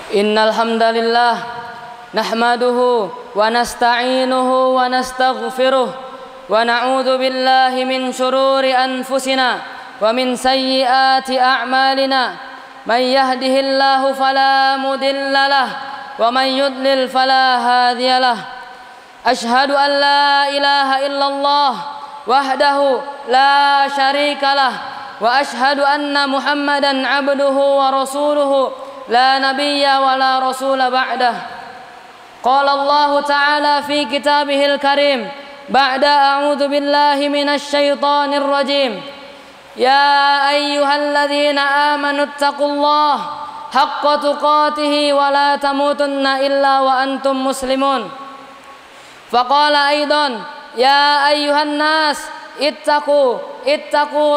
Innal hamdalillah nahmaduhu wa nasta'inuhu wa nastaghfiruh wa na'udzu billahi min shururi anfusina wa min sayyiati a'malina. May yahdihillahu fala mudilla lahu wa may yudlil fala hadiya lahu. Ashhadu an la ilaha illallah wahdahu la syarika lahu wa ashhadu anna Muhammadan abduhu wa rasuluhu la nabiyya wa la rasula ba'dah. Qala Allah Ta'ala fi kitabihil karim ba'da a'udzu billahi minasy syaithanir rajim. Ya ayyuhalladzina amanu taqullaha haqqa tuqatih wa la tamutunna illa wa antum muslimun. Faqala aidan ya ayyuhan nas ittaqu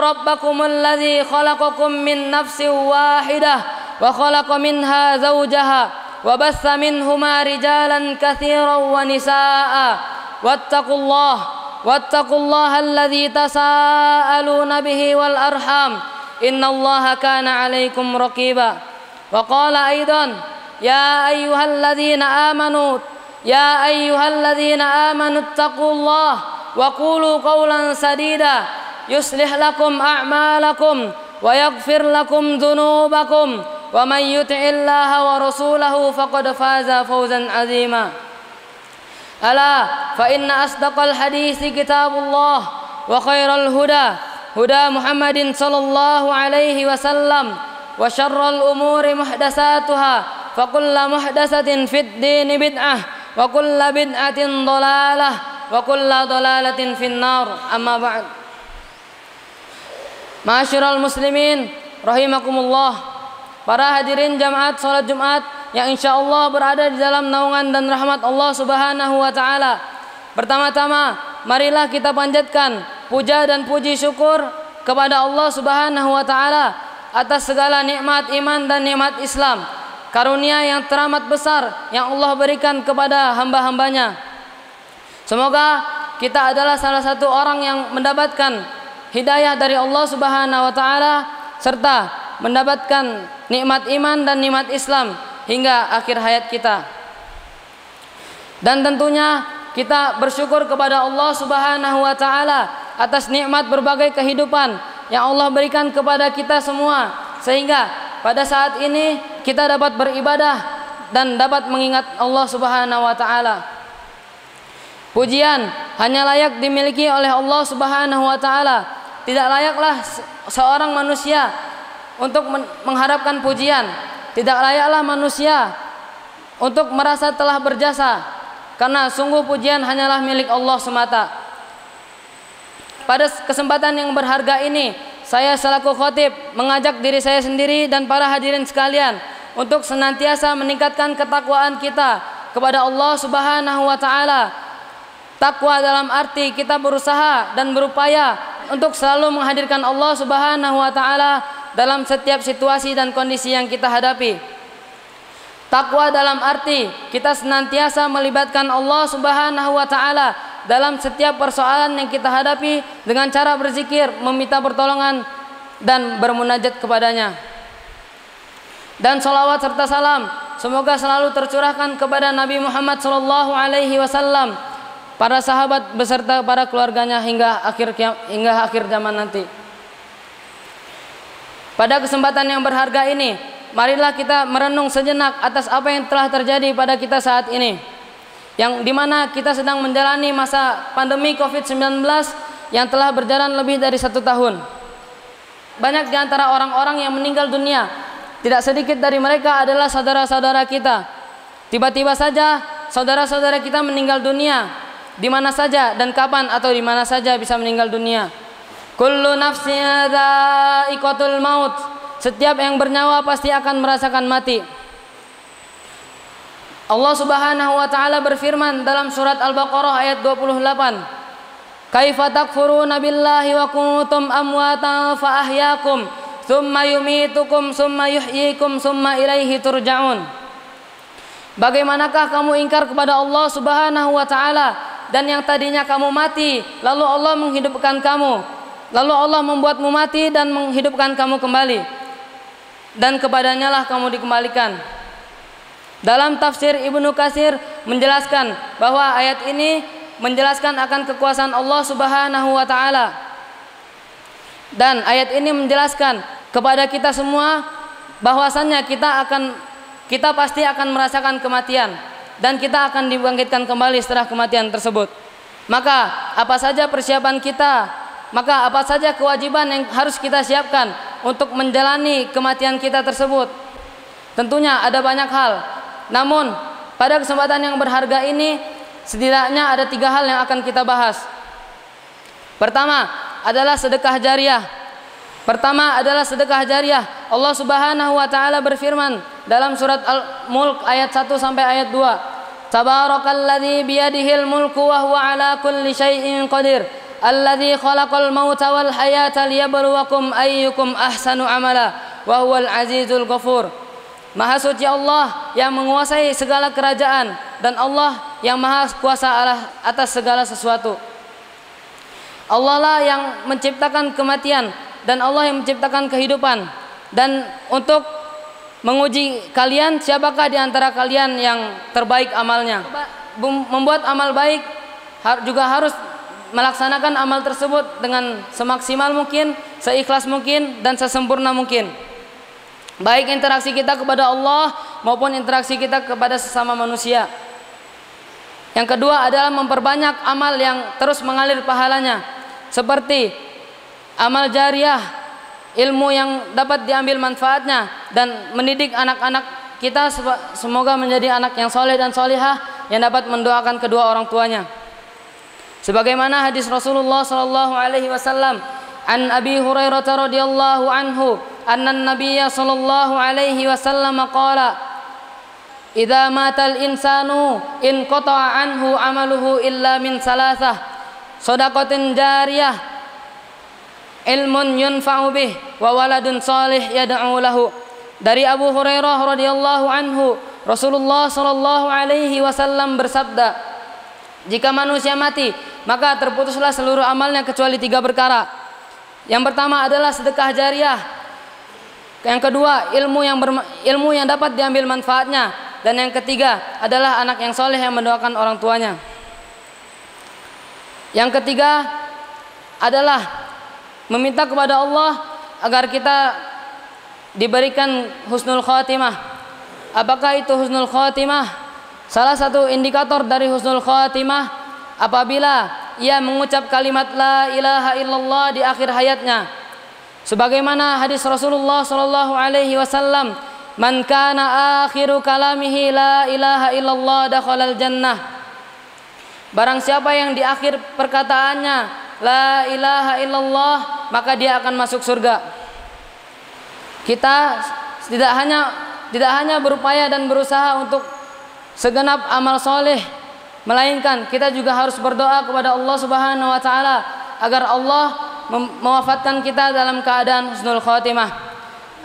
rabbakumul ladzi khalaqakum min nafsin wahidah wa khalaqa minha zawjaha wa bassa minhuma rijalan katsiran wa nisaa wattaqullaha alladzi tasaaluna bihi wal arham innallaha kana 'alaikum raqiba. Wa qala aidan ya ayyuhalladzina amanu ittaqullaha wa qulu qawlan sadida yuslih lakum a'malakum wa yaghfir lakum dhunubakum wa man yuti'illaha wa rasulahu faqad faza fawzan 'azima. Ala fa inna asdaqal haditsi kitabullah wa khairal huda Muhammadin sallallahu alaihi wasallam wa syarrul umuri muhdatsatuha fa kullu muhdatsatin fid dini bid'ah wa kullu bid'atin dhalalah wa kullu dhalalatin finnar. Amma ba'd. Ma'asyiral muslimin rahimakumullah. Para hadirin jamaat salat Jumat yang insyaallah berada di dalam naungan dan rahmat Allah Subhanahu wa taala. Pertama-tama, marilah kita panjatkan puja dan puji syukur kepada Allah Subhanahu wa taala atas segala nikmat iman dan nikmat Islam, karunia yang teramat besar yang Allah berikan kepada hamba-hambanya. Semoga kita adalah salah satu orang yang mendapatkan hidayah dari Allah Subhanahu wa taala serta mendapatkan nikmat iman dan nikmat Islam hingga akhir hayat kita. Dan tentunya kita bersyukur kepada Allah Subhanahu wa taala atas nikmat berbagai kehidupan yang Allah berikan kepada kita semua, sehingga pada saat ini kita dapat beribadah dan dapat mengingat Allah Subhanahu wa taala. Pujian hanya layak dimiliki oleh Allah Subhanahu wa taala. Tidak layaklah seorang manusia untuk mengharapkan pujian. Tidak layaklah manusia untuk merasa telah berjasa, karena sungguh pujian hanyalah milik Allah semata. Pada kesempatan yang berharga ini, saya selaku khatib mengajak diri saya sendiri dan para hadirin sekalian untuk senantiasa meningkatkan ketakwaan kita kepada Allah Subhanahu wa taala. Takwa dalam arti kita berusaha dan berupaya untuk selalu menghadirkan Allah Subhanahu wa taala dalam setiap situasi dan kondisi yang kita hadapi. Takwa dalam arti kita senantiasa melibatkan Allah Subhanahu wa taala dalam setiap persoalan yang kita hadapi dengan cara berzikir, meminta pertolongan dan bermunajat kepadanya. Dan salawat serta salam semoga selalu tercurahkan kepada Nabi Muhammad sallallahu alaihi wasallam, para sahabat beserta para keluarganya hingga akhir zaman nanti. Pada kesempatan yang berharga ini, marilah kita merenung sejenak atas apa yang telah terjadi pada kita saat ini, yang dimana kita sedang menjalani masa pandemi COVID-19 yang telah berjalan lebih dari 1 tahun. Banyak di antara orang-orang yang meninggal dunia, tidak sedikit dari mereka adalah saudara-saudara kita. Tiba-tiba saja saudara-saudara kita meninggal dunia, di mana saja dan kapan atau di mana saja bisa meninggal dunia. Kullu nafsin dha'iqatul maut. Setiap yang bernyawa pasti akan merasakan mati. Allah Subhanahu wa taala berfirman dalam surat Al-Baqarah ayat 28. Kaifa takfuruna billahi wa kuntum amwatan fa ahyaakum tsumma yumitukum tsumma yuhyikum tsumma ilaihi turja'un. Bagaimanakah kamu ingkar kepada Allah Subhanahu wa taala dan yang tadinya kamu mati lalu Allah menghidupkan kamu. Lalu Allah membuatmu mati dan menghidupkan kamu kembali, dan kepadanya lah kamu dikembalikan. Dalam tafsir Ibnu Katsir menjelaskan bahwa ayat ini menjelaskan akan kekuasaan Allah Subhanahu wa taala. Dan ayat ini menjelaskan kepada kita semua bahwasannya kita pasti akan merasakan kematian dan kita akan dibangkitkan kembali setelah kematian tersebut. Maka apa saja persiapan kita, maka apa saja kewajiban yang harus kita siapkan untuk menjalani kematian kita tersebut? Tentunya ada banyak hal. Namun pada kesempatan yang berharga ini setidaknya ada 3 hal yang akan kita bahas. Pertama adalah sedekah jariah. Allah Subhanahu wa taala berfirman dalam surat Al-Mulk ayat 1 sampai ayat 2. Tabarakalladzi biyadihil mulku wa huwa ala kulli syai'in qadir. Alladzi khalaqal mauta wal hayata liyabluwakum ayyukum ahsanu amala wa huwal azizul ghafur. Maha suci Allah yang menguasai segala kerajaan dan Allah yang maha kuasa atas segala sesuatu. Allah lah yang menciptakan kematian dan Allah yang menciptakan kehidupan. Dan untuk menguji kalian, siapakah di antara kalian yang terbaik amalnya? Membuat amal baik juga harus melaksanakan amal tersebut dengan semaksimal mungkin, seikhlas mungkin, dan sesempurna mungkin. Baik interaksi kita kepada Allah maupun interaksi kita kepada sesama manusia. Yang kedua adalah memperbanyak amal yang terus mengalir pahalanya, seperti amal jariah, ilmu yang dapat diambil manfaatnya, dan mendidik anak-anak kita semoga menjadi anak yang soleh dan solihah yang dapat mendoakan kedua orang tuanya. Sebagaimana hadis Rasulullah sallallahu alaihi wasallam an Abi Hurairah radhiyallahu anhu anna an-nabiy sallallahu alaihi wasallam qala idza matal insanu in qata'a anhu amaluhu illa min salasah shadaqatin jariyah ilmun yunfa'u bih wa waladun salih yad'u lahu. Dari Abu Hurairah radhiyallahu anhu, Rasulullah sallallahu alaihi wasallam bersabda, jika manusia mati maka terputuslah seluruh amalnya kecuali 3 perkara. Yang pertama adalah sedekah jariah. Yang kedua ilmu yang dapat diambil manfaatnya, dan yang ketiga adalah anak yang soleh yang mendoakan orang tuanya. Yang ketiga adalah meminta kepada Allah agar kita diberikan husnul khatimah. Apakah itu husnul khatimah? Salah satu indikator dari husnul khatimah apabila ia mengucap kalimat la ilaha illallah di akhir hayatnya. Sebagaimana hadis Rasulullah sallallahu alaihi wasallam, man kana akhiru kalamihi la ilaha illallah dakhalal jannah. Barang siapa yang di akhir perkataannya la ilaha illallah, maka dia akan masuk surga. Kita tidak hanya berupaya dan berusaha untuk segenap amal soleh, melainkan kita juga harus berdoa kepada Allah Subhanahu wa taala agar Allah mewafatkan kita dalam keadaan husnul khatimah.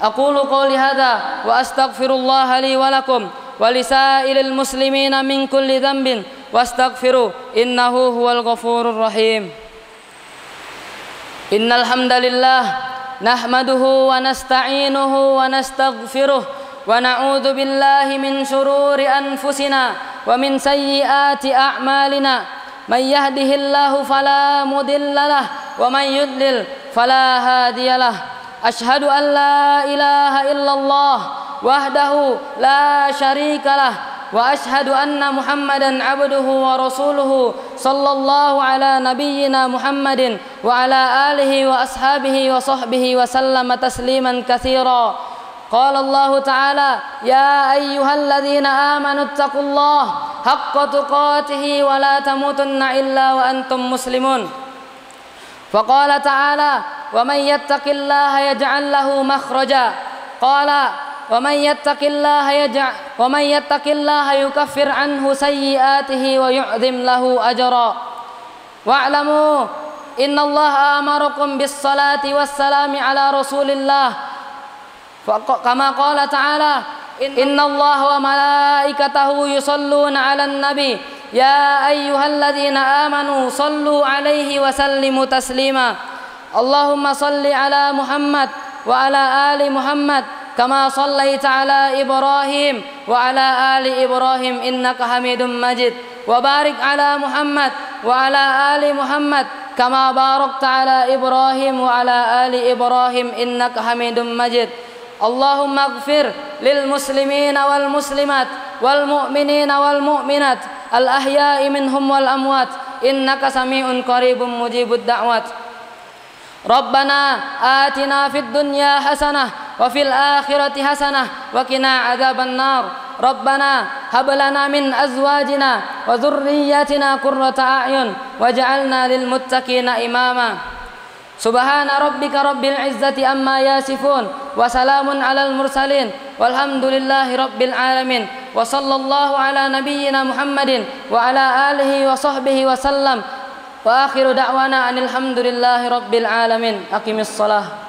Aqulu qouli hadza wa astaghfirullah li wa lakum wa lisairil muslimina min kulli dhanbin wastaghfiru innahu huwal ghafurur rahim. Innal hamdalillah nahmaduhu wa nasta'inuhu wa nastaghfiruh wa na'udzu billahi min shururi anfusina wa min sayyiati a'malina. Man yahdihillahu fala mudhillalah wa man yudlil fala hadiyalah. Asyhadu an la ilaha illallah wahdahu la syarikalah wa asyhadu anna Muhammadan abduhu wa rasuluhu sallallahu ala nabiyyina Muhammadin wa ala alihi wa ashabihi wa sahbihi wa sallama tasliman katsira. Qala Allah Ta'ala ya ayyuhalladzina amanu taqullaha haqqa tuqatih wa la tamutunna illa wa antum muslimun. Faqala ta'ala wa man yattaqillaha yaj'al lahu makhraja. Qala wa man yattaqillaha yukaffir anhu sayyi'atihi wa yu'dhim lahu ajra. Wa'lamu innallaha amarakum bis salati was salami ala rasulillah. Kama qala ta'ala innallaha wa malaikatahu yusalluna 'alan nabi ya ayyuhalladzina amanu sallu 'alaihi wa sallimu taslima. Allahumma salli 'ala Muhammad wa 'ala ali Muhammad كما صليت على إبراهيم وعلى آل إبراهيم إنك حميد مجيد وبارك على محمد وعلى آل محمد كما باركت على إبراهيم وعلى آل إبراهيم إنك حميد مجيد اللهم اغفر للمسلمين والمسلمات والمؤمنين والمؤمنات الأحياء منهم والأموات إنك سميع قريب مجيب الدعوات ربنا آتنا في الدنيا حسنة وفي الآخرة حسنة وقنا عذاب النار ربنا هب لنا من أزواجنا وذرياتنا قرة أعين واجعلنا للمتقين إماما سبحان ربك رب العزة عما يصفون وسلام على المرسلين والحمد لله رب العالمين وصلى الله على نبينا محمد وعلى آله وصحبه وسلم وآخر دعوانا أن الحمد لله رب العالمين أقم الصلاة